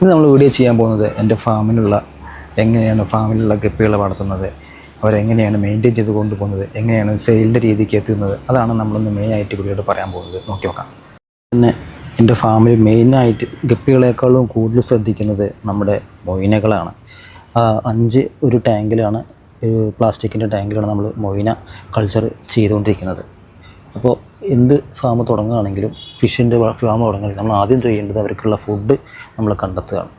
ഇന്ന് നമ്മൾ വീഡിയോ ചെയ്യാൻ പോകുന്നത് എൻ്റെ എങ്ങനെയാണ് ഫാമിലുള്ള ഗപ്പികളെ വളർത്തുന്നത്, അവരെങ്ങനെയാണ് മെയിൻറ്റെയിൻ ചെയ്ത് കൊണ്ടുപോകുന്നത്, എങ്ങനെയാണ് സെയിലിൻ്റെ രീതിക്ക് എത്തുന്നത്, അതാണ് നമ്മളൊന്ന് മെയിനായിട്ട് വീഡിയോയിൽ പറയാൻ പോകുന്നത്. നോക്കി നോക്കാം. പിന്നെ എൻ്റെ ഫാമിൽ മെയിനായിട്ട് ഗപ്പികളെക്കാളും കൂടുതൽ ശ്രദ്ധിക്കുന്നത് നമ്മുടെ മൊയിനകളാണ്. 5 ഒരു ടാങ്കിലാണ്, പ്ലാസ്റ്റിക്കിൻ്റെ ടാങ്കിലാണ് നമ്മൾ മൊയിന കൾച്ചർ ചെയ്തുകൊണ്ടിരിക്കുന്നത്. അപ്പോൾ എന്ത് ഫാം തുടങ്ങുകയാണെങ്കിലും, ഫിഷിൻ്റെ ഫാം തുടങ്ങുകയാണെങ്കിൽ നമ്മൾ ആദ്യം ചെയ്യേണ്ടത് അവർക്കുള്ള ഫുഡ് നമ്മൾ കണ്ടെത്തുകയാണ്.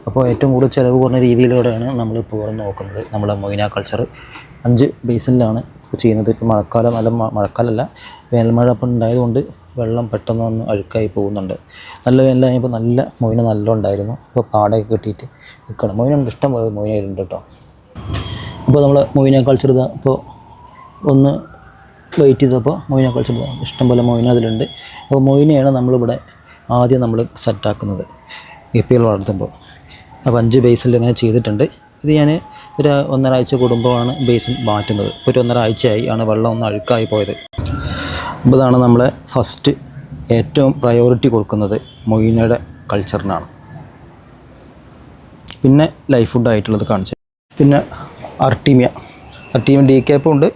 അപ്പോൾ ഏറ്റവും കൂടുതൽ ചിലവ് കുറഞ്ഞ രീതിയിലൂടെയാണ് നമ്മളിപ്പോൾ നോക്കുന്നത്. നമ്മളെ മൊയിന കൾച്ചർ 5 ബേസിനിലാണ് ചെയ്യുന്നത്. ഇപ്പോൾ മഴക്കാലം, നല്ല മഴക്കാലമല്ല, വേനൽമഴ അപ്പം ഉണ്ടായതുകൊണ്ട് വെള്ളം പെട്ടെന്ന് ഒന്ന് അഴുക്കായി പോകുന്നുണ്ട്. നല്ല വേനലായപ്പോൾ നല്ല മൊയിന നല്ല ഉണ്ടായിരുന്നു. അപ്പോൾ പാടയൊക്കെ കെട്ടിയിട്ട് നിൽക്കണം. മൊയിനുണ്ട്, ഇഷ്ടം പോലെ മൊയിനുണ്ട് കേട്ടോ. അപ്പോൾ നമ്മൾ മൊയിന കൾച്ചർ ഇപ്പോൾ ഒന്ന് വെയിറ്റ് ചെയ്തപ്പോൾ മൊയിന കൾച്ചർ ഇഷ്ടംപോലെ മൊയിന അതിലുണ്ട്. അപ്പോൾ മൊയിനയാണ് നമ്മളിവിടെ ആദ്യം നമ്മൾ സെറ്റാക്കുന്നത് ഗപ്പികൾ വളർത്തുമ്പോൾ. അപ്പോൾ 5 ബേസിൽ ഇങ്ങനെ ചെയ്തിട്ടുണ്ട്. ഇത് ഞാൻ ഒരു 1.5 ആഴ്ച കൂടുമ്പോഴാണ് ബേസിൻ മാറ്റുന്നത്. ഇപ്പോൾ ഒരു 1.5 ആഴ്ചയായി ആണ് വെള്ളം ഒന്ന് അഴുക്കായി പോയത്. അപ്പോൾ ഇതാണ് നമ്മളെ ഫസ്റ്റ് ഏറ്റവും പ്രയോറിറ്റി കൊടുക്കുന്നത് മൊയിനയുടെ കൾച്ചറിനാണ്. പിന്നെ ലൈഫ് ഫുഡായിട്ടുള്ളത് കാണിച്ചത്. പിന്നെ അർട്ടീമിയ ഡീക്യാപ്പും ഉണ്ട്,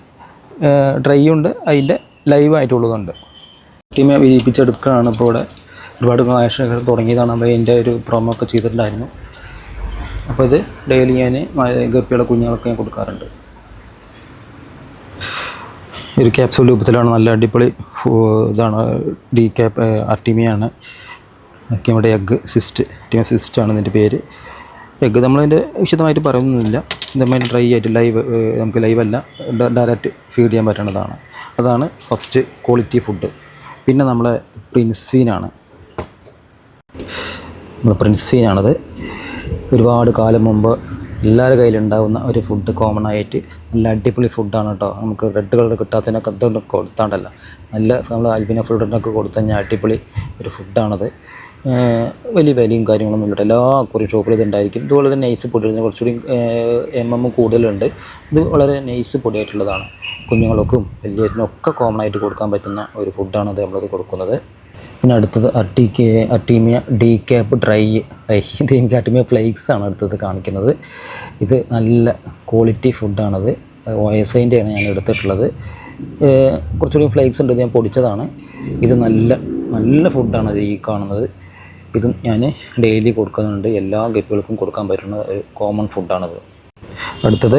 ഡ്രൈ ഉണ്ട്, അതിൻ്റെ ലൈവായിട്ടുള്ളതുണ്ട്. അർട്ടീമിയ വിരിയിപ്പിച്ചെടുക്കുകയാണ് ഇപ്പോൾ ഇവിടെ. ഒരുപാട് കാശൊക്കെ തുടങ്ങിയതാണ്. അപ്പോൾ അതിൻ്റെ ഒരു പ്രൊമോ ഒക്കെ ചെയ്തിട്ടുണ്ടായിരുന്നു. അപ്പോൾ ഇത് ഡെയിലി ഞാൻ ഗപ്പിയുടെ കുഞ്ഞുങ്ങളൊക്കെ ഞാൻ കൊടുക്കാറുണ്ട്. ഒരു ക്യാപ്സൂൾ രൂപത്തിലാണ്, നല്ല അടിപൊളി ഇതാണ്. ഡീക്യാപ്പ് അർട്ടീമിയാണ്. നമ്മുടെ എഗ്ഗ് സിസ്റ്റാണ് ഇതിൻ്റെ പേര്. എഗ്ഗ് നമ്മളതിൻ്റെ വിശദമായിട്ട് പറയുന്നില്ല. ഇതേമാതിരി ഡ്രൈ ആയിട്ട് നമുക്ക് ലൈവല്ല, ഡയറക്റ്റ് ഫീഡ് ചെയ്യാൻ പറ്റുന്നതാണ്. അതാണ് ഫസ്റ്റ് ക്വാളിറ്റി ഫുഡ്. പിന്നെ നമ്മളെ പ്രിൻസ്വീനാണ്. പ്രിൻസ്വീനാണത്. ഒരുപാട് കാലം മുമ്പ് എല്ലാവരുടെ കയ്യിലുണ്ടാകുന്ന ഒരു ഫുഡ്, കോമൺ ആയിട്ട് നല്ല അടിപൊളി ഫുഡാണ് കേട്ടോ. നമുക്ക് റെഡ് കളർ കിട്ടാത്തതിനൊക്കെ എന്തുകൊണ്ട് കൊടുത്താണ്ടല്ല, നല്ല നമ്മൾ അൽബിന ഫുഡിനൊക്കെ കൊടുത്തു കഴിഞ്ഞാൽ അടിപൊളി ഒരു ഫുഡാണത്. വലിയ വിലയും കാര്യങ്ങളൊന്നും ഇല്ല. എല്ലാ കുറേ ഷോപ്പിൽ ഇതുണ്ടായിരിക്കും. ഇത് വളരെ നൈസ് പൊടിയാണ്, കുറച്ചുകൂടി കൂടുതലുണ്ട്. ഇത് വളരെ നൈസ് പൊടിയായിട്ടുള്ളതാണ്. കുഞ്ഞുങ്ങൾക്കും വലിയതിനും ഒക്കെ കോമൺ ആയിട്ട് കൊടുക്കാൻ പറ്റുന്ന ഒരു ഫുഡാണത് നമ്മളത് കൊടുക്കുന്നത്. പിന്നെ അടുത്തത് അർട്ടീമിയ ഡീക്യാപ്പ് ഡ്രൈ. ഇത് എനിക്ക് അർട്ടീമിയ ഫ്ലേക്സ് ആണ് അടുത്തത് കാണിക്കുന്നത്. ഇത് നല്ല ക്വാളിറ്റി ഫുഡാണത്. OSIൻ്റെയാണ് ഞാൻ എടുത്തിട്ടുള്ളത്. കുറച്ചുകൂടി ഫ്ലേക്സ് ഉണ്ട്, ഇത് ഞാൻ പൊടിച്ചതാണ്. ഇത് നല്ല ഫുഡാണത് ഈ കാണുന്നത്. ഇതും ഞാൻ ഡെയിലി കൊടുക്കുന്നുണ്ട്. എല്ലാ ഗപ്പികൾക്കും കൊടുക്കാൻ പറ്റുന്ന ഒരു കോമൺ ഫുഡാണത്. അടുത്തത്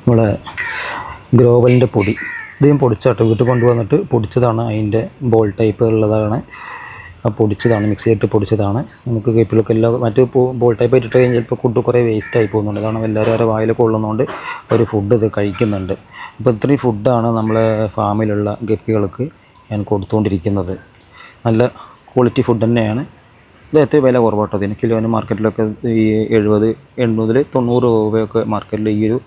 നമ്മളെ ഗ്രോവലിൻ്റെ പൊടി. ഇത് ഞാൻ പൊടിച്ചാട്ടോ, വീട്ടിൽ കൊണ്ടുവന്നിട്ട് പൊടിച്ചതാണ്. അതിൻ്റെ ബോൾ ടൈപ്പ് ഉള്ളതാണ്. പൊടിച്ചതാണ്, മിക്സ് ചെയ്തിട്ട് പൊടിച്ചതാണ്. നമുക്ക് ഗപ്പികൾക്ക് എല്ലാം മറ്റ് ബോൾ ടൈപ്പ് ഇട്ടിട്ട് കഴിഞ്ഞാൽ ചിലപ്പോൾ ഫുഡ് കുറേ വേസ്റ്റായി പോകുന്നുണ്ട്. അതാണ് എല്ലാവരും അവരെ വായിലൊക്കെ ഉള്ളതുകൊണ്ട് ഒരു ഫുഡ് ഇത് കഴിക്കുന്നുണ്ട്. അപ്പോൾ ഇത്രയും ഫുഡാണ് നമ്മളെ ഫാമിലുള്ള ഗപ്പികൾക്ക് ഞാൻ കൊടുത്തുകൊണ്ടിരിക്കുന്നത്. നല്ല ക്വാളിറ്റി ഫുഡ് തന്നെയാണ്. ഇത് ഏറ്റവും വില കുറവാട്ടോ. ഇതിന് കിലോന് മാർക്കറ്റിലൊക്കെ ഈ 70-80-90 രൂപയൊക്കെ മാർക്കറ്റിൽ ഈ ഒരു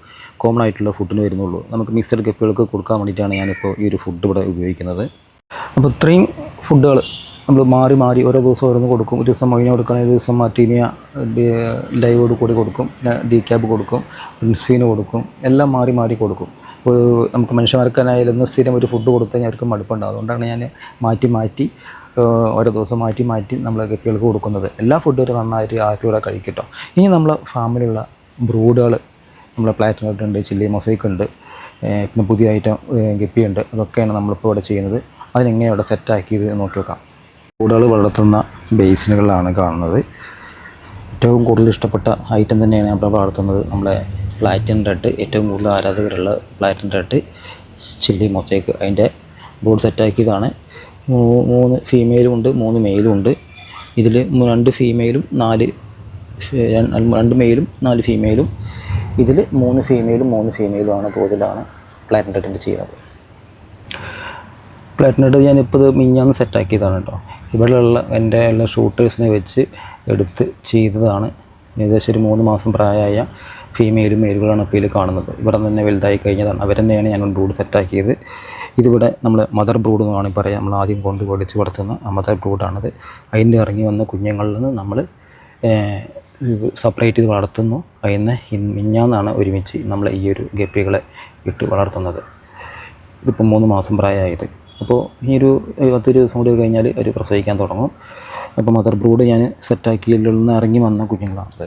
കോമൺ ആയിട്ടുള്ള ഫുഡിന് വരുന്നുള്ളൂ. നമുക്ക് മിക്സഡ് ഗപ്പികൾക്ക് കൊടുക്കാൻ വേണ്ടിയിട്ടാണ് ഞാനിപ്പോൾ ഈ ഒരു ഫുഡ് ഇവിടെ ഉപയോഗിക്കുന്നത്. അപ്പോൾ ഇത്രയും ഫുഡുകൾ നമ്മൾ മാറി ഓരോ ദിവസം ഓരോന്ന് കൊടുക്കും. ഒരു ദിവസം മൊയിന കൊടുക്കുകയാണെങ്കിൽ ഒരു ദിവസം അർട്ടീമിയ ലൈവോട് കൂടി കൊടുക്കും, പിന്നെ ഡീക്യാപ്പ് കൊടുക്കും, പ്രിൻസ്വീന് കൊടുക്കും. എല്ലാം മാറി കൊടുക്കും. നമുക്ക് മനുഷ്യന്മാർക്കായാലും സ്ഥിരം ഒരു ഫുഡ് കൊടുത്തു കഴിഞ്ഞാൽ അവർക്ക് മടുപ്പുണ്ടാകും. അതുകൊണ്ടാണ് ഞാൻ മാറ്റി ഓരോ ദിവസം മാറ്റി നമ്മൾ ഗപ്പികൾക്ക് കൊടുക്കുന്നത്. എല്ലാ ഫുഡും ഒരു നന്നായിട്ട് ആക്കിയൂടെ കഴിക്കട്ടോ. ഇനി നമ്മളെ ഫാമിലുള്ള ബ്രൂഡുകൾ, നമ്മളെ പ്ലാറ്റിനറ്റ് ഉണ്ട്, ചില്ലി മൊസൈക്ക് ഉണ്ട്, പിന്നെ പുതിയ ഐറ്റം ഗപ്പിയുണ്ട്. അതൊക്കെയാണ് നമ്മളിപ്പോൾ ഇവിടെ ചെയ്യുന്നത്. അതിനെങ്ങനെ ഇവിടെ സെറ്റാക്കിയത് നോക്കി വെക്കാം. ബ്രൂഡുകൾ വളർത്തുന്ന ബേസിനുകളാണ് കാണുന്നത്. ഏറ്റവും കൂടുതൽ ഇഷ്ടപ്പെട്ട ഐറ്റം തന്നെയാണ് നമ്മൾ വളർത്തുന്നത്. നമ്മളെ പ്ലാറ്റിനം റെഡ്, ഏറ്റവും കൂടുതൽ ആരാധകരുള്ള പ്ലാറ്റിനം റെഡ്, ചില്ലി മൊസൈക്ക്. അതിൻ്റെ ബ്രൂഡ് സെറ്റാക്കിയതാണ്. 3 ഫീമെയിലും ഉണ്ട്, 3 മെയിലും ഉണ്ട്. ഇതിൽ 2 ഫീമെയിലും 2 മെയിലും 4 ഫീമെയിലും. ഇതിൽ 3 ഫീമെയിലുമാണ് തോതിലാണ് പ്ലാറ്റിനം റെഡിൻ്റെ ചെയ്യുന്നത്. പ്ലാറ്റിനം റെഡ് ഞാനിപ്പോൾ ഇത് മിഞ്ഞാന്ന് സെറ്റാക്കിയതാണ് കേട്ടോ. ഇവിടെയുള്ള എൻ്റെ എല്ലാ ഷൂട്ടേഴ്സിനെ വെച്ച് എടുത്ത് ചെയ്തതാണ്. ഏകദേശം ഒരു 3 മാസം പ്രായമായ ഫീമെയിലും മെയിലുകളാണ് ഇപ്പോൾ ഇതിൽ കാണുന്നത്. ഇവിടെ തന്നെ വലുതായി കഴിഞ്ഞതാണ്. അവർ തന്നെയാണ് ഞാൻ ബ്രൂഡ് സെറ്റാക്കിയത്. ഇതിവിടെ നമ്മൾ മദർ ബ്രൂഡ് എന്ന് വേണമെങ്കിൽ പറയാം. നമ്മൾ ആദ്യം കൊണ്ട് പൊടിച്ച് വളർത്തുന്ന മദർ ബ്രൂഡാണത്. അതിൻ്റെ ഇറങ്ങി വന്ന കുഞ്ഞുങ്ങളിൽ നിന്ന് നമ്മൾ സെപ്പറേറ്റ് ചെയ്ത് വളർത്തുന്നു. അതിന് മിഞ്ഞാന്നാണ് ഒരുമിച്ച് നമ്മൾ ഈ ഒരു ഗപ്പികളെ ഇട്ട് വളർത്തുന്നത്. ഇതിപ്പോൾ 3 മാസം പ്രായമായത്. അപ്പോൾ ഈ ഒരു 10 ദിവസം കൂടി കഴിഞ്ഞാൽ അവർ പ്രസവിക്കാൻ തുടങ്ങും. അപ്പോൾ മദർ ബ്രൂഡ് ഞാൻ സെറ്റാക്കിയതിൽ നിന്ന് ഇറങ്ങി വന്ന കുഞ്ഞുങ്ങളാണത്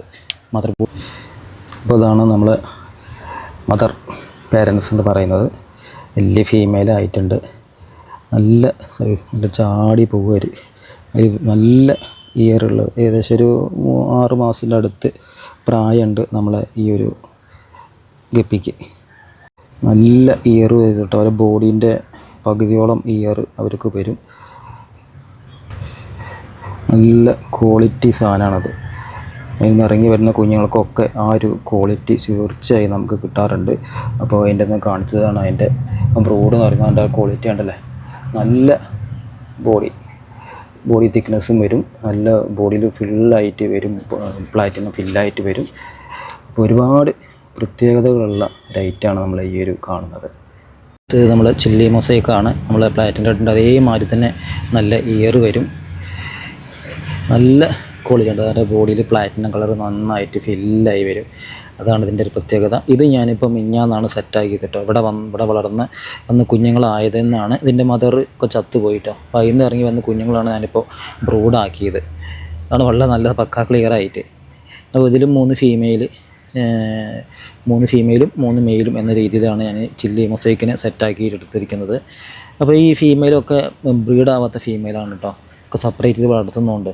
മദർ ബ്രൂഡ്. അപ്പോൾ അതാണ് നമ്മൾ മദർ പേരൻസ് എന്ന് പറയുന്നത്. വലിയ ഫീമെയിലായിട്ടുണ്ട്, നല്ല ചാടി പോകുക. അതിൽ നല്ല ഇയറുള്ളത്, ഏകദേശം ഒരു 6 മാസത്തിൻ്റെ അടുത്ത് പ്രായമുണ്ട് നമ്മളെ ഈ ഒരു ഗപ്പിക്ക്. നല്ല ഇയർ വരും കേട്ടോ, അവരുടെ ബോഡീൻ്റെ പകുതിയോളം ഇയർ അവർക്ക് വരും. നല്ല ക്വാളിറ്റി സാധനമാണത്. അതിൽ നിന്ന് ഇറങ്ങി വരുന്ന കുഞ്ഞുങ്ങൾക്കൊക്കെ ആ ഒരു ക്വാളിറ്റി തീർച്ചയായും നമുക്ക് കിട്ടാറുണ്ട്. അപ്പോൾ അതിൻ്റെ ഒന്ന് കാണിച്ചതാണ് അതിൻ്റെ ബ്രോഡ് എന്ന് പറയുന്നത്. അതിൻ്റെ ക്വാളിറ്റി ഉണ്ടല്ലേ, നല്ല ബോഡി തിക്നെസ്സും വരും, നല്ല ബോഡിയിൽ ഫില്ലായിട്ട് വരും, പ്ലാറ്റിനം ഫില്ലായിട്ട് വരും. അപ്പോൾ ഒരുപാട് പ്രത്യേകതകളുള്ള ലൈറ്റാണ് നമ്മൾ ഈ ഒരു കാണുന്നത്. ഇത് നമ്മൾ ചില്ലി മൊസൈക്കാണ്. നമ്മൾ പ്ലാറ്റിൻ്റെ അതേമാതിരി തന്നെ നല്ല ഇയർ വരും, നല്ല ക്വാളിറ്റി ഉണ്ട്. അതിൻ്റെ ബോഡിയിൽ പ്ലാറ്റിനം കളർ നന്നായിട്ട് ഫില്ലായി വരും. അതാണ് ഇതിൻ്റെ ഒരു പ്രത്യേകത. ഇത് ഞാനിപ്പോൾ മിഞ്ഞാന്നാണ് സെറ്റാക്കിയത് കേട്ടോ. ഇവിടെ വന്ന് കുഞ്ഞുങ്ങളായതെന്നാണ്. ഇതിൻ്റെ മദർ ഒക്കെ ചത്തുപോയിട്ടോ. അപ്പോൾ അതിൽ നിന്ന് ഇറങ്ങി വന്ന കുഞ്ഞുങ്ങളാണ് ഞാനിപ്പോൾ ബ്രൂഡാക്കിയത്. അതാണ് വളരെ നല്ല പക്കാ ക്ലിയറായിട്ട്. അപ്പോൾ ഇതിലും 3 ഫീമെയിലും 3 മെയിലും എന്ന രീതിയിലാണ് ഞാൻ ചില്ലി മൊസൈക്കിനെ സെറ്റാക്കി എടുത്തിരിക്കുന്നത്. അപ്പോൾ ഈ ഫീമെയിലൊക്കെ ബ്രീഡാവാത്ത ഫീമെയിലാണ് കേട്ടോ, ഒക്കെ സെപ്പറേറ്റ് ചെയ്ത് വളർത്തുന്നുണ്ട്.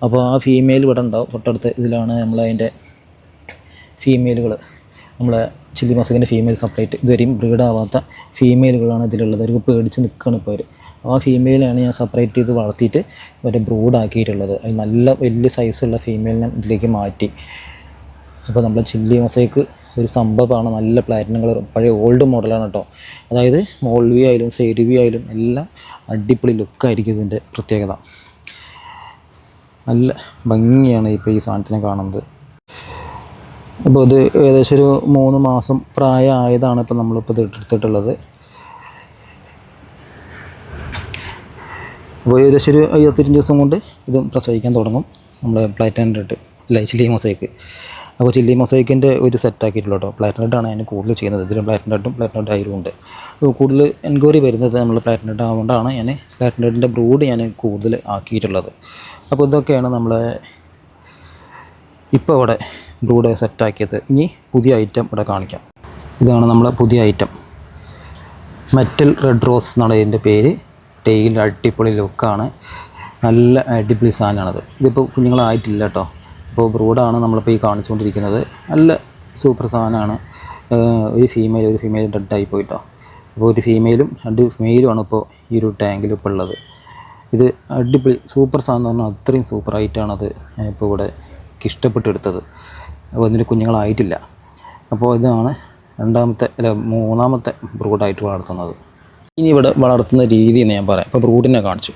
അപ്പോൾ ആ ഫീമെയിൽ ഇവിടെ ഉണ്ടാവും. തൊട്ടടുത്ത് ഇതിലാണ് നമ്മളതിൻ്റെ ഫീമെയിലുകൾ, നമ്മളെ ചില്ലി മൊസൈക്കിൻ്റെ ഫീമെയിൽ സെപ്പറേറ്റ്. ഇതുവരെയും ബ്രീഡാവാത്ത ഫീമെയിലുകളാണ് ഇതിലുള്ളത്. അവർക്ക് പേടിച്ച് നിൽക്കുകയാണ് ഇപ്പോൾ അവർ. ആ ഫീമെയിലാണ് ഞാൻ സെപ്പറേറ്റ് ചെയ്ത് വളർത്തിയിട്ട് ഇവരെ ബ്രൂഡാക്കിയിട്ടുള്ളത്. അത് നല്ല വലിയ സൈസുള്ള ഫീമെയിലിനെ ഇതിലേക്ക് മാറ്റി. അപ്പോൾ നമ്മൾ ചില്ലി മൊസൈക്ക് ഒരു സംഭവമാണ്. നല്ല പ്ലാറ്റിനം കളർ, പഴയ ഓൾഡ് മോഡലാണ് കേട്ടോ. അതായത് മോൾ വ്യൂ ആയാലും സൈഡ് വ്യൂ ആയാലും എല്ലാം അടിപൊളി ലുക്കായിരിക്കും ഇതിൻ്റെ പ്രത്യേകത. നല്ല ഭംഗിയാണ് ഇപ്പോൾ ഈ സാധനത്തിനെ കാണുന്നത്. അപ്പോൾ ഇത് ഏകദേശം ഒരു 3 മാസം പ്രായമായതാണ് ഇപ്പോൾ നമ്മളിപ്പോൾ ഇത് എടുത്തിട്ടുള്ളത്. അപ്പോൾ ഏകദേശം ഒരു 25 ദിവസം കൊണ്ട് ഇത് പ്രസവിക്കാൻ തുടങ്ങും നമ്മൾ പ്ലാറ്റിനം റെഡ് അല്ല ചില്ലി മൊസൈക്ക്. അപ്പോൾ ചില്ലി മൊസൈക്കിൻ്റെ ഒരു സെറ്റാക്കിയിട്ടുള്ളൂ കേട്ടോ. പ്ലാറ്റിനം റെഡാണ് ഞാൻ കൂടുതൽ ചെയ്യുന്നത്. ഇതിലും പ്ലാറ്റിനം റെഡും പ്ലാറ്റിനം റെഡ് ആയാലും ഉണ്ട്. അപ്പോൾ കൂടുതൽ എൻക്വയറി വരുന്നത് നമ്മൾ പ്ലാറ്റിനം റെഡ് ആയതുകൊണ്ടാണ് ഞാൻ പ്ലാറ്റിനം റെഡിൻ്റെ ബ്രൂഡ് ഞാൻ കൂടുതൽ ആക്കിയിട്ടുള്ളത്. അപ്പോൾ ഇതൊക്കെയാണ് നമ്മളെ ഇപ്പോൾ ഇവിടെ ബ്രൂഡ് സെറ്റാക്കിയത്. ഇനി പുതിയ ഐറ്റം ഇവിടെ കാണിക്കാം. ഇതാണ് നമ്മളെ പുതിയ ഐറ്റം, മെറ്റൽ റെഡ് റോസ് എന്നാണ് ഇതിൻ്റെ പേര്. ടെയിൽ അടിപൊളി ലുക്കാണ്, നല്ല അടിപൊളി സാധനമാണത്. ഇതിപ്പോൾ കുഞ്ഞുങ്ങളായിട്ടില്ല കേട്ടോ. അപ്പോൾ ബ്രൂഡാണ് നമ്മളിപ്പോൾ ഈ കാണിച്ചുകൊണ്ടിരിക്കുന്നത്. നല്ല സൂപ്പർ സാധനമാണ്. ഒരു ഫീമെയിൽ ഡെഡായി പോയിട്ടോ. അപ്പോൾ ഒരു ഫീമെയിലും 2 മെയിലുമാണ് ഇപ്പോൾ ഈ ഒരു ടാങ്കിൽ ഇപ്പോൾ ഉള്ളത്. ഇത് അടിപൊളി സൂപ്പർ സാധനം എന്ന് പറഞ്ഞാൽ അത്രയും സൂപ്പറായിട്ടാണത് ഞാനിപ്പോൾ ഇവിടെ ഇഷ്ടപ്പെട്ടെടുത്തത്. അപ്പോൾ ഇതിന് കുഞ്ഞുങ്ങളായിട്ടില്ല. അപ്പോൾ ഇതാണ് 3ാമത്തെ ബ്രൂഡായിട്ട് വളർത്തുന്നത്. ഇനി ഇവിടെ വളർത്തുന്ന രീതി എന്ന് ഞാൻ പറയാം. ഇപ്പോൾ ബ്രൂഡിനെ കാണിച്ചു.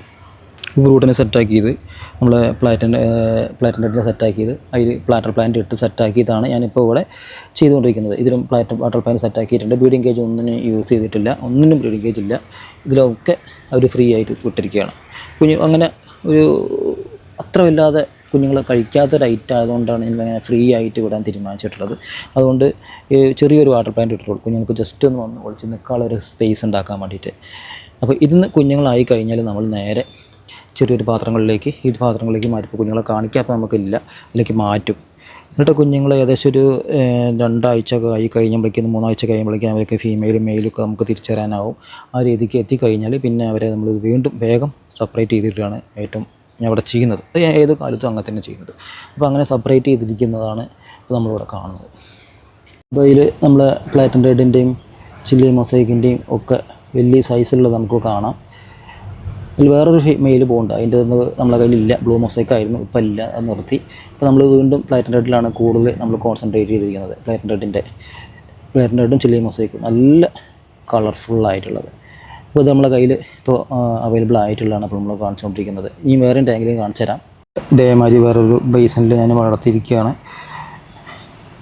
ബ്രൂഡിനെ സെറ്റാക്കിയത് നമ്മൾ പ്ലാറ്റിനം റെഡിനെ സെറ്റാക്കിയത്, അതിൽ പ്ലാറ്റർ പ്ലാന്റ് ഇട്ട് സെറ്റാക്കിയതാണ് ഞാനിപ്പോൾ ഇവിടെ ചെയ്തുകൊണ്ടിരിക്കുന്നത്. ഇതിലും പ്ലാറ്റർ പ്ലാന്റ് സെറ്റാക്കിയിട്ടുണ്ട്. ബ്രീഡിംഗ് കേജ് ഒന്നിനും യൂസ് ചെയ്തിട്ടില്ല, ഒന്നിനും ബ്രീഡിംഗ് കേജ് ഇല്ല. ഇതിലൊക്കെ അവർ ഫ്രീ ആയിട്ട് വിട്ടിരിക്കുകയാണ്. അങ്ങനെ ഒരു അത്ര വല്ലാതെ കുഞ്ഞുങ്ങൾ കഴിക്കാത്തൊരു ഐറ്റം ആയതുകൊണ്ടാണ് ഇങ്ങനെ ഫ്രീ ആയിട്ട് വിടാൻ തീരുമാനിച്ചിട്ടുള്ളത്. അതുകൊണ്ട് ചെറിയൊരു വാട്ടർ പ്ലാന്റ് ഇട്ടിട്ടുള്ളൂ, കുഞ്ഞുങ്ങൾക്ക് ജസ്റ്റ് ഒന്ന് വന്ന് ഒളിച്ച് നിൽക്കാനുള്ളൊരു സ്പേസ് ഉണ്ടാക്കാൻ വേണ്ടിയിട്ട്. അപ്പോൾ ഇതിന്ന് കുഞ്ഞുങ്ങളായി കഴിഞ്ഞാൽ നമ്മൾ നേരെ ചെറിയൊരു പാത്രങ്ങളിലേക്ക് മാറ്റി കുഞ്ഞുങ്ങളെ കാണിക്കാൻ അപ്പോൾ നമുക്കില്ല, അതിലേക്ക് മാറ്റും. എന്നിട്ട് കുഞ്ഞുങ്ങൾ ഏകദേശം ഒരു 2 ആഴ്ച ആയി കഴിയുമ്പോഴേക്കും 3 ആഴ്ച കഴിയുമ്പോഴേക്കും അവർക്ക് ഫീമെയിലും മെയിലൊക്കെ നമുക്ക് തിരിച്ചു തരാനാവും. ആ രീതിക്ക് എത്തിക്കഴിഞ്ഞാൽ പിന്നെ അവരെ നമ്മൾ വീണ്ടും വേഗം സെപ്പറേറ്റ് ചെയ്തിട്ടാണ് ഏറ്റവും ഞാൻ ഇവിടെ ചെയ്യുന്നത്. അത് ഏത് കാലത്തും അങ്ങനെ തന്നെ ചെയ്യുന്നത്. അപ്പോൾ അങ്ങനെ സെപ്പറേറ്റ് ചെയ്തിരിക്കുന്നതാണ് ഇപ്പോൾ നമ്മളിവിടെ കാണുന്നത്. അപ്പോൾ ഇതിൽ നമ്മൾ പ്ലാറ്റിനം റെഡിൻ്റെയും ചില്ലി മൊസൈക്കിൻ്റെയും ഒക്കെ വലിയ സൈസിലുള്ളത് നമുക്ക് കാണാം. അതിൽ വേറൊരു മെയിൽ പോകുന്നുണ്ട്, അതിൻ്റെ ഒന്നും നമ്മളെ കയ്യിലില്ല. ബ്ലൂ മൊസൈക്ക് ആയിരുന്നു, ഇപ്പോൾ ഇല്ല, അത് നിർത്തി. ഇപ്പോൾ നമ്മൾ വീണ്ടും പ്ലാറ്റിനം റെഡിലാണ് കൂടുതൽ നമ്മൾ കോൺസെൻട്രേറ്റ് ചെയ്തിരിക്കുന്നത്. പ്ലാറ്റിനം റെഡും ചില്ലി മൊസൈക്കും നല്ല കളർഫുള്ളായിട്ടുള്ളത്. അപ്പോൾ ഇത് നമ്മളെ കയ്യിൽ ഇപ്പോൾ അവൈലബിൾ ആയിട്ടുള്ളതാണ് അപ്പോൾ നമ്മൾ കാണിച്ചുകൊണ്ടിരിക്കുന്നത്. ഇനി വേറെ ടാങ്കിൽ കാണിച്ചു തരാം. ഇതേമാതിരി വേറൊരു ബേസിനിൽ ഞാൻ വളർത്തിയിരിക്കുകയാണ്.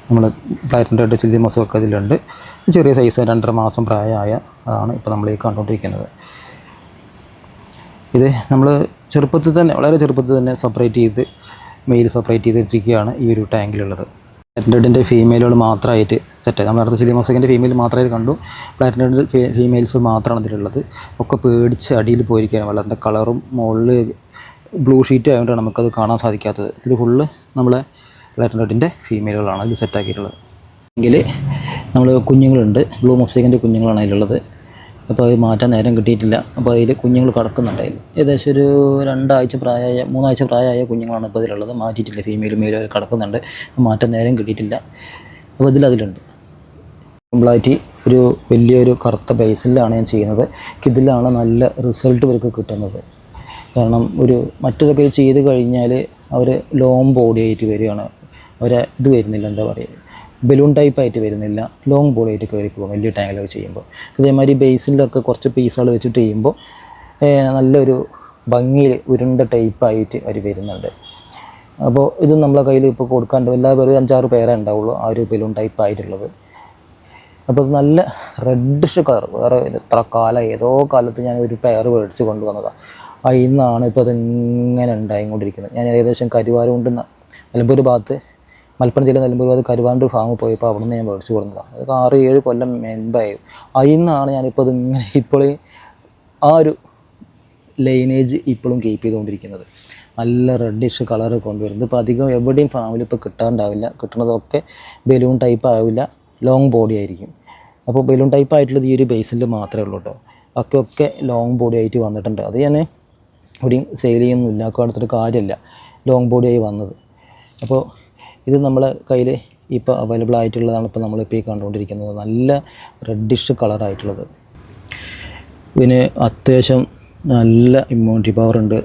നമ്മൾ പ്ലാറ്റിനം റെഡ് ചില്ലി മൊസൈക്ക് അതിലുണ്ട്. ചെറിയ സൈസ് 2.5 മാസം പ്രായമായ ആണ് ഇപ്പോൾ നമ്മൾ ഈ കണ്ടുകൊണ്ടിരിക്കുന്നത്. ഇത് നമ്മൾ വളരെ ചെറുപ്പത്തിൽ തന്നെ സെപ്പറേറ്റ് ചെയ്ത് മെയിൽ സെപ്പറേറ്റ് ചെയ്തിട്ടിരിക്കുകയാണ് ഈ ഒരു ടാങ്കിലുള്ളത്. പ്ലാറ്റിനത്തിൻ്റെ ഫീമെയിലുകൾ മാത്രമായിട്ട് സെറ്റ്. നമ്മൾ അടുത്ത ചില്ലി മൊസൈക്കിൻ്റെ ഫീമെയിൽ മാത്രമായിട്ട് കണ്ടു. പ്ലാറ്റിനത്തിൻ്റെ ഫീമെയിൽസ് മാത്രമാണ് ഇതിലുള്ളത്. ഒക്കെ പേടിച്ച് അടിയിൽ പോയിരിക്കുകയാണ്. വെള്ളത്തിൻ്റെ കളറും മുകളിൽ ബ്ലൂ ഷീറ്റ് ആയതുകൊണ്ടാണ് നമുക്കത് കാണാൻ സാധിക്കാത്തത്. ഇതിൽ ഫുള്ള് നമ്മളെ പ്ലാറ്റിനത്തിൻ്റെ ഫീമെയിലുകളാണ് ഇതിൽ സെറ്റാക്കിയിട്ടുള്ളത്. എങ്കിൽ നമ്മൾ കുഞ്ഞുങ്ങളുണ്ട്, ബ്ലൂ മൊസൈക്കിൻ്റെ കുഞ്ഞുങ്ങളാണ് അതിലുള്ളത്. അപ്പോൾ അത് മാറ്റാൻ നേരം കിട്ടിയിട്ടില്ല. അപ്പോൾ അതിൽ കുഞ്ഞുങ്ങൾ കിടക്കുന്നുണ്ട്. അതിൽ ഏകദേശം ഒരു 3 ആഴ്ച പ്രായമായ കുഞ്ഞുങ്ങളാണ് ഇപ്പോൾ ഇതിലുള്ളത്. മാറ്റിയിട്ടില്ല, ഫീമെയിലും മെയിലും കിടക്കുന്നുണ്ട്. മാറ്റാൻ നേരം കിട്ടിയിട്ടില്ല. അപ്പോൾ അതിലുണ്ട്. സിമ്പിളായിട്ട് ഒരു വലിയൊരു കറുത്ത ബേസിലാണ് ഞാൻ ചെയ്യുന്നത്. ഇതിലാണ് നല്ല റിസൾട്ട് ഇവർക്ക് കിട്ടുന്നത്. കാരണം മറ്റൊതൊക്കെ ചെയ്ത് കഴിഞ്ഞാൽ അവർ ലോങ് ബോഡി ആയിട്ട് വരികയാണ്. ഇത് വരുന്നില്ല, എന്താ പറയുക, ബലൂൺ ടൈപ്പായിട്ട് വരുന്നില്ല, ലോങ് ബോഡി ആയിട്ട് കയറിപ്പോകും വലിയ ടാങ്കിലൊക്കെ ചെയ്യുമ്പോൾ. അതേമാതിരി ബേസിലൊക്കെ കുറച്ച് പീസുകൾ വെച്ചിട്ട് ചെയ്യുമ്പോൾ നല്ലൊരു ഭംഗിയിൽ ഉരുണ്ട ടൈപ്പായിട്ട് അവർ വരുന്നുണ്ട്. അപ്പോൾ ഇത് നമ്മളെ കയ്യിൽ ഇപ്പോൾ കൊടുക്കാണ്ട് എല്ലാവരും 5-6 പേരേ ഉണ്ടാവുള്ളൂ ആ ഒരു ബലൂൺ ടൈപ്പായിട്ടുള്ളത്. അപ്പോൾ നല്ല റെഡിഷ് കളർ, വേറെ എത്ര കാലം, ഏതോ കാലത്ത് ഞാൻ ഒരു പെയർ മേടിച്ച് കൊണ്ടുവന്നതാണ്. അതിൽ നിന്നാണ് ഇപ്പോൾ അതിങ്ങനെ ഉണ്ടായിക്കൊണ്ടിരിക്കുന്നത്. ഞാൻ ഏകദേശം കരുവാരുകൊണ്ട് നിലമ്പൂർ ഭാഗത്ത്, മലപ്പുറം ജില്ല നിലമ്പൂർ ഭാഗത്ത് കരുവാരൂർ ഫാമിൽ പോയപ്പോൾ അവിടെ നിന്ന് ഞാൻ മേടിച്ച് കൊടുത്തതാണ്. അത് 6-7 കൊല്ലം മുൻപായി. അതിൽ നിന്നാണ് ഞാനിപ്പോൾ ഇതിങ്ങനെ ഇപ്പോൾ ആ ഒരു ലൈനേജ് ഇപ്പോഴും കീപ്പ് ചെയ്തുകൊണ്ടിരിക്കുന്നത്. നല്ല റെഡിഷ് കളർ കൊണ്ടുവരുന്നത്. ഇപ്പോൾ അധികം എവിടെയും ഫാമിൽ ഇപ്പോൾ കിട്ടാണ്ടാവില്ല. കിട്ടുന്നതൊക്കെ ബലൂൺ ടൈപ്പ് ആവില്ല, ലോങ് ബോഡി ആയിരിക്കും. അപ്പോൾ ബലൂൺ ടൈപ്പ് ആയിട്ടുള്ളത് ഈ ഒരു ബേസിൽ മാത്രമേ ഉള്ളൂ കേട്ടോ. ഒക്കെ ലോങ് ബോഡി ആയിട്ട് വന്നിട്ടുണ്ട്. അത് ഞാൻ എവിടെയും സെയിൽ ചെയ്യുന്നില്ല, അടുത്തൊരു കാര്യമില്ല, ലോങ് ബോഡി ആയി വന്നത്. അപ്പോൾ ഇത് നമ്മളെ കയ്യിൽ ഇപ്പോൾ അവൈലബിൾ ആയിട്ടുള്ളതാണ്. ഇപ്പോൾ നമ്മളിപ്പോൾ ഈ കണ്ടുകൊണ്ടിരിക്കുന്നത് നല്ല റെഡിഷ് കളറായിട്ടുള്ളത്. പിന്നെ അത്യാവശ്യം നല്ല ഇമ്മ്യൂണിറ്റി പവർ ഉണ്ട്.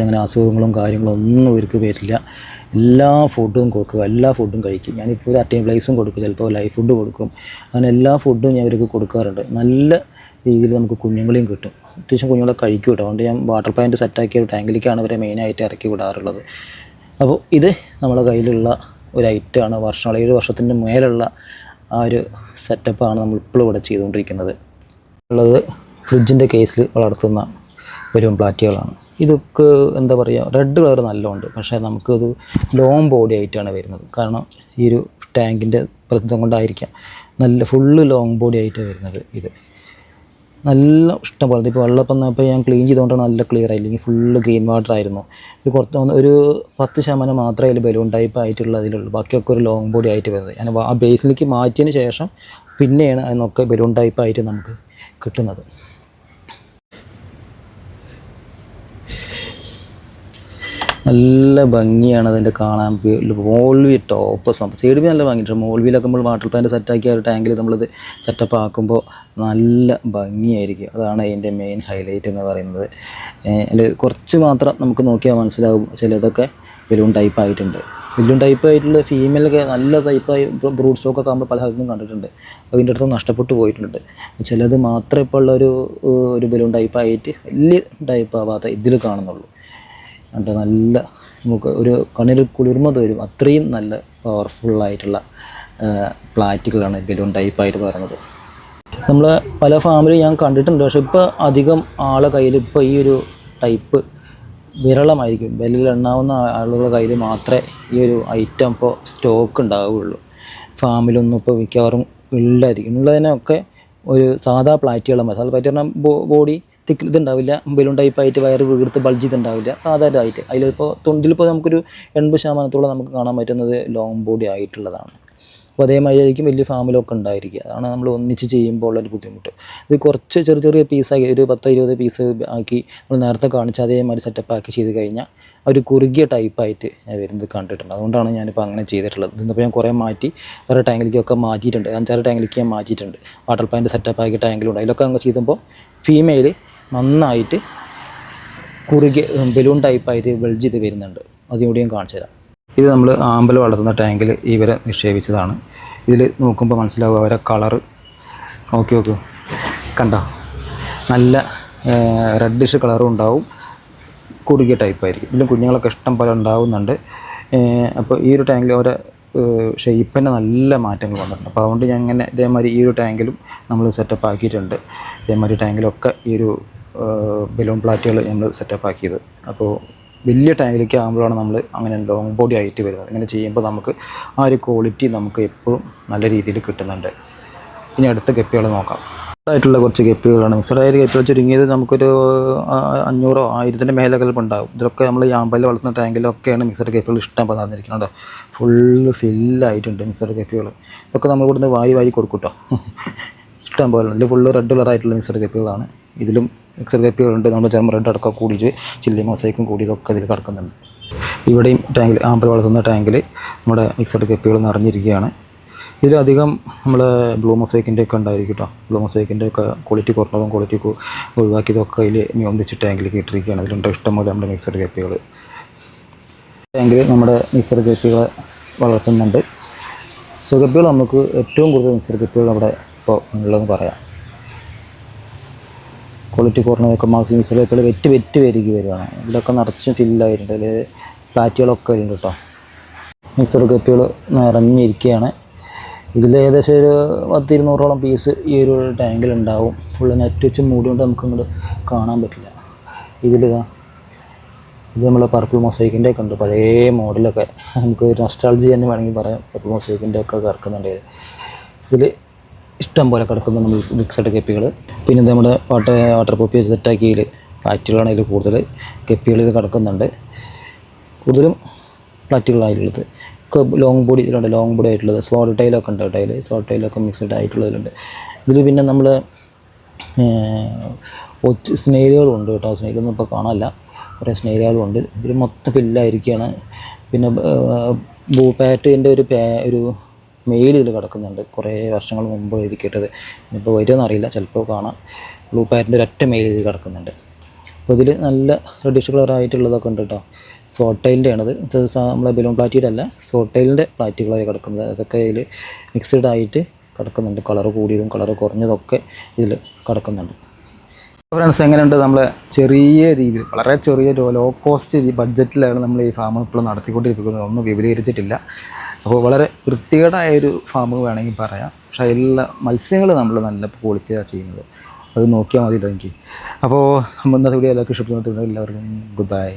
അങ്ങനെ അസുഖങ്ങളും കാര്യങ്ങളും ഒന്നും ഇവർക്ക് വരില്ല. എല്ലാ ഫുഡും കൊടുക്കുക, എല്ലാ ഫുഡും കഴിക്കും. ഞാനിപ്പോൾ ഒരു അറ്റൈം പ്ലേസും കൊടുക്കും, ചിലപ്പോൾ ലൈഫ് ഫുഡ് കൊടുക്കും. അങ്ങനെ എല്ലാ ഫുഡും ഞാൻ ഇവർക്ക് കൊടുക്കാറുണ്ട്. നല്ല രീതിയിൽ നമുക്ക് കുഞ്ഞുങ്ങളെയും കിട്ടും. അത്യാവശ്യം കുഞ്ഞുങ്ങളെ കഴിക്കും കേട്ടോ. അതുകൊണ്ട് ഞാൻ വാട്ടർ പ്ലാന്റ് സെറ്റാക്കിയ ഒരു ടാങ്കിലേക്കാണ് ഇവരെ മെയിനായിട്ട് ഇറക്കി വിടാറുള്ളത്. അപ്പോൾ ഇത് നമ്മുടെ കയ്യിലുള്ള ഒരു ഐറ്റമാണ്. 7 വർഷത്തിൻ്റെ മേലുള്ള ആ ഒരു സെറ്റപ്പാണ് നമ്മളിപ്പോൾ ഇവിടെ ചെയ്തുകൊണ്ടിരിക്കുന്നത്. ഉള്ളത് ഫ്രിഡ്ജിൻ്റെ കേസിൽ വളർത്തുന്ന ബലൂൺ പ്ലാറ്റുകളാണ്. ഇതൊക്കെ എന്താ പറയുക, റെഡ് കളർ നല്ലതുണ്ട്. പക്ഷേ നമുക്കത് ലോങ് ബോഡി ആയിട്ടാണ് വരുന്നത്. കാരണം ഈ ഒരു ടാങ്കിൻ്റെ പ്രസിദ്ധം കൊണ്ടായിരിക്കാം നല്ല ഫുള്ള് ലോങ് ബോഡി ആയിട്ടാണ് വരുന്നത്. ഇത് നല്ല ഇഷ്ടം പോലെ. ഇപ്പോൾ വെള്ളം ഇപ്പോൾ ഞാൻ ക്ലീൻ ചെയ്തുകൊണ്ടാണ് നല്ല ക്ലിയർ ആയി. അല്ലെങ്കിൽ ഫുള്ള് ഗ്രീൻ വാട്ടർ ആയിരുന്നു. ഇത് ഒരു 10% മാത്രമേ അതിൽ ബലൂൺ ടൈപ്പ് ആയിട്ടുള്ള അതിലുള്ളൂ. ബാക്കിയൊക്കെ ഒരു ലോങ് ബോഡി ആയിട്ട് വരുന്നത്. ഞാൻ ആ ബേസിലേക്ക് മാറ്റിയതിന് ശേഷം പിന്നെയാണ് അതിനൊക്കെ ബലൂൺ ടൈപ്പ് ആയിട്ട് നമുക്ക് കിട്ടുന്നത്. നല്ല ഭംഗിയാണ് അതിൻ്റെ കാണാൻ. മോൾവി ടോപ്പ് സൈഡ് വ്യൂ നല്ല ഭംഗിയിട്ടുണ്ട്. മോൾവിയിലൊക്കെ നമ്മൾ വാട്ടർ പ്ലാന്റ് സെറ്റാക്കിയ ഒരു ടാങ്കിൽ നമ്മളിത് സെറ്റപ്പ് ആക്കുമ്പോൾ നല്ല ഭംഗിയായിരിക്കും. അതാണ് അതിൻ്റെ മെയിൻ ഹൈലൈറ്റ് എന്ന് പറയുന്നത്. അതിൽ കുറച്ച് മാത്രം നമുക്ക് നോക്കിയാൽ മനസ്സിലാകും. ചിലതൊക്കെ ബലൂൺ ടൈപ്പ് ആയിട്ടുണ്ട്. ബലൂൺ ടൈപ്പ് ആയിട്ടുള്ള ഫീമെയിലൊക്കെ നല്ല ടൈപ്പായി ബ്രൂഡ് സ്റ്റോക്കൊക്കെ ആകുമ്പോൾ പല സ്ഥലത്തും കണ്ടിട്ടുണ്ട്. അതിൻ്റെ അടുത്ത് നഷ്ടപ്പെട്ടു പോയിട്ടുണ്ട്. ചിലത് മാത്രമേ ഇപ്പോൾ ഉള്ള ഒരു ബലൂൺ ടൈപ്പായിട്ട് വലിയ ടൈപ്പ് ആവാത്ത ഇതിൽ കാണുന്നുള്ളൂ. കണ്ട് നല്ല നമുക്ക് ഒരു കണ്ണിൽ കുളിർമ തരും. അത്രയും നല്ല പവർഫുള്ളായിട്ടുള്ള പ്ലാറ്റുകളാണ് ബലൂൺ ടൈപ്പായിട്ട് പറയുന്നത്. നമ്മൾ പല ഫാമിലും ഞാൻ കണ്ടിട്ടുണ്ട്. പക്ഷേ ഇപ്പോൾ അധികം ആളെ കയ്യിൽ ഇപ്പോൾ ഈ ഒരു ടൈപ്പ് വിരളമായിരിക്കും. വിരലിൽ എണ്ണാവുന്ന ആളുകളുടെ കയ്യിൽ മാത്രമേ ഈ ഒരു ഐറ്റം ഇപ്പോൾ സ്റ്റോക്ക് ഉണ്ടാവുകയുള്ളൂ. ഫാമിലൊന്നും ഇപ്പോൾ മിക്കവാറും ഉള്ളതായിരിക്കും. ഉള്ളതിനൊക്കെ ഒരു സാധാ പ്ലാറ്റുകളാണ്. സാധാ പ്ലാറ്റ് പറഞ്ഞാൽ ബോഡി ഇതുണ്ടാവില്ല, ബലൂൺ ടൈപ്പായിട്ട് വയറ് വീർത്ത് ബൾജ് ഇതുണ്ടാവില്ല, സാധാരണമായിട്ട്. അതിലിപ്പോൾ തൊണ്ടിലിപ്പോൾ നമുക്കൊരു 80% നമുക്ക് കാണാൻ പറ്റുന്നത് ലോങ് ബോഡി ആയിട്ടുള്ളതാണ്. അപ്പോൾ അതേമാതിരി ആയിരിക്കും വലിയ ഫാമിലൊക്കെ ഉണ്ടായിരിക്കുക. അതാണ് നമ്മൾ ഒന്നിച്ച് ചെയ്യുമ്പോൾ ഉള്ളൊരു ബുദ്ധിമുട്ട്. ഇത് കുറച്ച് ചെറിയ പീസാക്കി ഒരു 10-20 പീസ് ആക്കി നമ്മൾ നേരത്തെ കാണിച്ച അതേമാതിരി സെറ്റപ്പ് ആക്കി ചെയ്ത് കഴിഞ്ഞാൽ ഒരു കുറുകിയ ടൈപ്പായിട്ട് ഞാൻ വരുന്നത് കണ്ടിട്ടുണ്ട്. അതുകൊണ്ടാണ് ഞാനിപ്പോൾ അങ്ങനെ ചെയ്തിട്ടുള്ളത്. ഇതിപ്പോൾ ഞാൻ കുറേ മാറ്റി വേറെ ടാങ്കിലേക്കൊക്കെ മാറ്റിയിട്ടുണ്ട്. 5-6 ടാങ്കിലേക്ക് ഞാൻ മാറ്റിയിട്ടുണ്ട്. വാട്ടർ പ്ലാന്റ് സെറ്റപ്പ് ആക്കിയ ടാങ്കിലുണ്ട്. അതിലൊക്കെ അങ്ങ് ചെയ്തപ്പോൾ ഫീമെയിൽ നന്നായിട്ട് കുറുകിയ ബലൂൺ ടൈപ്പായിട്ട് ബൾജ് ചെയ്ത് വരുന്നുണ്ട്. അതുകൂടി ഞാൻ കാണിച്ചു തരാം. ഇത് നമ്മൾ ആമ്പൽ വളർത്തുന്ന ടാങ്കിൽ ഇവരെ നിക്ഷേപിച്ചതാണ്. ഇതിൽ നോക്കുമ്പോൾ മനസ്സിലാവും അവരെ കളറ് നോക്കൂ, കണ്ടോ, നല്ല റെഡിഷ് കളറും ഉണ്ടാവും, കുറുകിയ ടൈപ്പായിരിക്കും. ഇതിലും കുഞ്ഞുങ്ങളൊക്കെ ഇഷ്ടം പോലെ ഉണ്ടാവുന്നുണ്ട്. അപ്പോൾ ഈ ഒരു ടാങ്കിൽ അവരെ ഷെയ്പ്പിന് നല്ല മാറ്റങ്ങൾ വന്നിട്ടുണ്ട്. അപ്പോൾ അതുകൊണ്ട് ഞാൻ ഇങ്ങനെ ഇതേമാതിരി ഈ ഒരു ടാങ്കിലും നമ്മൾ സെറ്റപ്പ് ആക്കിയിട്ടുണ്ട്. ഇതേമാതിരി ടാങ്കിലൊക്കെ ഈ ഒരു ബലൂൺ പ്ലാറ്റുകൾ നമ്മൾ സെറ്റപ്പ് ആക്കിയത്. അപ്പോൾ വലിയ ടാങ്കിലേക്ക് ആകുമ്പോഴാണ് നമ്മൾ അങ്ങനെ ലോങ് ബോഡി ആയിട്ട് വരുന്നത്. ഇങ്ങനെ ചെയ്യുമ്പോൾ നമുക്ക് ആ ഒരു ക്വാളിറ്റി നമുക്ക് എപ്പോഴും നല്ല രീതിയിൽ കിട്ടുന്നുണ്ട്. ഇനി അടുത്ത ഗപ്പികൾ നോക്കാം. ആയിട്ടുള്ള കുറച്ച് ഗപ്പികളാണ്. മിക്സഡായ ഗപ്പികൾ ചുരുങ്ങിയത് നമുക്കൊരു 500 1000 മേലെ ചിലപ്പോൾ ഉണ്ടാകും. ഇതൊക്കെ നമ്മൾ ഈ ആമ്പലിൽ വളർത്തുന്ന ടാങ്കിലൊക്കെയാണ് മിക്സഡ് ഗപ്പികൾ ഇഷ്ടം പോലെ നടന്നിരിക്കുന്നത്. ഫുള്ള് ഫില്ലായിട്ടുണ്ട് മിക്സഡ് ഗപ്പികൾ. ഇതൊക്കെ നമ്മൾ ഇവിടുന്ന് വാരി കൊടുക്കും കേട്ടോ. ഇഷ്ടം പോലെ ഉണ്ട്. ഫുള്ള് റെഡ് കളറായിട്ടുള്ള മിക്സഡ് ഗപ്പികളാണ്. ഇതിലും മിക്സഡ് ഗപ്പികളുണ്ട്. നമ്മുടെ ജർമ്മൻ റെഡ് അടക്കം കൂടിയിട്ട് ചില്ലി മൊസൈക്കും കൂടി ഇതൊക്കെ ഇതിൽ കിടക്കുന്നുണ്ട്. ഇവിടെയും ടാങ്കിൽ ആമ്പൽ വളർത്തുന്ന ടാങ്കിൽ നമ്മുടെ മിക്സഡ് ഗപ്പികൾ നിറഞ്ഞിരിക്കുകയാണ്. ഇതിലധികം നമ്മൾ ബ്ലൂ മൊസൈക്കിൻ്റെ ഒക്കെ ഉണ്ടായിരിക്കും കേട്ടോ. ബ്ലൂ മൊസൈക്കിൻ്റെ ഒക്കെ ക്വാളിറ്റി കുറഞ്ഞതും ക്വാളിറ്റി ഒഴിവാക്കിയതൊക്കെ അതിൽ ഒന്നിച്ച് ടാങ്കിലേക്ക് ഇട്ടിരിക്കുകയാണ്. അതിലുണ്ട് ഇഷ്ടംപോലെ നമ്മുടെ മിക്സഡ് ഗപ്പികൾ. ടാങ്കിൽ നമ്മുടെ മിക്സഡ് ഗപ്പികളെ വളർത്തുന്നുണ്ട്. മിക്സഡ് ഗപ്പികൾ നമുക്ക് ഏറ്റവും കൂടുതൽ മിക്സഡ് ഗപ്പികൾ അവിടെ ഇപ്പോൾ ഉള്ളതെന്ന് പറയാം. ക്വാളിറ്റി കുറഞ്ഞതൊക്കെ മാക്സിമം മിക്സഡ് ഗപ്പികൾ വെറ്റ് വരികി വരുവാണ്. ഇതിലൊക്കെ നിറച്ചും ഫില്ലായിട്ടുണ്ട്. അതിൽ ഫ്ലാറ്റുകളൊക്കെ ഉണ്ട് കേട്ടോ. മിക്സഡ് ഗപ്പികൾ നിറഞ്ഞിരിക്കുകയാണ്. ഇതിൽ ഏകദേശം ഒരു 10-200ഓളം പീസ് ഈ ഒരു ടാങ്കിലുണ്ടാവും. ഫുള്ള് നെറ്റ് വെച്ച് മൂടിക്കൊണ്ട് നമുക്ക് ഇങ്ങോട്ട് കാണാൻ പറ്റില്ല. ഇത് നമ്മൾ പർപ്പിൾ മൊസൈക്കിൻ്റെ ഒക്കെ ഉണ്ട്. പഴയ മോഡലൊക്കെ നമുക്ക് നൊസ്റ്റാൾജി തന്നെ വേണമെങ്കിൽ പറയാം. പർപ്പിൾ മൊസൈക്കിൻ്റെ ഒക്കെ കിടക്കുന്നുണ്ട്. ഇതിൽ ഇഷ്ടം പോലെ കിടക്കുന്ന മിക്സഡ് ഗപ്പികൾ. പിന്നെ നമ്മുടെ വാട്ടർ പോപ്പി സെറ്റാക്കിയതിൽ ഫ്ലാറ്റുകളാണ് ഇതിൽ കൂടുതൽ ഗപ്പികൾ ഇത് കിടക്കുന്നുണ്ട്. കൂടുതലും ഫ്ലാറ്റുകളായിട്ടുള്ളത് ലോങ് ബോഡി ഇതിലുണ്ട്. ലോങ് ബോഡി ആയിട്ടുള്ളത് സ്വാഡ് ടൈലൊക്കെ ഉണ്ട്. സ്വാഡ് ടൈലൊക്കെ മിക്സഡ് ആയിട്ടുള്ളതിലുണ്ട്. ഇതിൽ പിന്നെ നമ്മൾ സ്നെയിലുകളുണ്ട് കേട്ടോ. സ്നെയിലൊന്നും ഇപ്പോൾ കാണാനില്ല. കുറേ സ്നെയിലുകളുണ്ട്. ഇതിൽ മൊത്തം ഫില്ലായിരിക്കുകയാണ്. പിന്നെ ബ്ലൂ പാറ്റിൻ്റെ ഒരു മെയിൽ ഇതിൽ കിടക്കുന്നുണ്ട്. കുറേ വർഷങ്ങൾ മുമ്പ് എഴുതിക്കിട്ടത്. ഇനിയിപ്പോൾ വരുമെന്ന് അറിയില്ല, ചിലപ്പോൾ കാണാം. ബ്ലൂ പാറ്റിൻ്റെ ഒരൊറ്റ മെയിൽ ഇതിൽ കിടക്കുന്നുണ്ട്. അപ്പോൾ ഇതിൽ നല്ല റെഡിഷ് കളറായിട്ടുള്ളതൊക്കെ ഉണ്ട് കേട്ടോ. സോട്ടൈലിൻ്റെ ആണത്. നമ്മളെ ബലൂൺ പ്ലാറ്റിയുടെ അല്ല, സോട്ടൈലിൻ്റെ പ്ലാറ്റുകളായി കിടക്കുന്നത്. അതൊക്കെ ഇതിൽ മിക്സഡ് ആയിട്ട് കിടക്കുന്നുണ്ട്. കളർ കൂടിയതും കളർ കുറഞ്ഞതൊക്കെ ഇതിൽ കിടക്കുന്നുണ്ട്. ഫ്രണ്ട്സ്, എങ്ങനെയുണ്ട് നമ്മളെ ചെറിയ രീതിയിൽ വളരെ ചെറിയ ലോ കോസ്റ്റ് ബഡ്ജറ്റിലാണ് നമ്മൾ ഈ ഫാം ഇപ്പോൾ നടത്തിക്കൊണ്ടിരിക്കുന്നത്. ഒന്നും വിപുലീകരിച്ചിട്ടില്ല. അപ്പോൾ വളരെ വൃത്തികേടായൊരു ഫാം വേണമെങ്കിൽ പറയാം. പക്ഷേ അതിലുള്ള മത്സ്യങ്ങൾ നമ്മൾ നല്ല ക്വാളിറ്റിയാണ് ചെയ്യുന്നത്. അത് നോക്കിയാൽ മതിയല്ലോ എനിക്ക്. അപ്പോൾ ഇന്നത്തെ വീഡിയോ എല്ലാവർക്കും ഇഷ്ടപ്പെടുന്നുണ്ട്. എല്ലാവർക്കും ഗുഡ് ബൈ.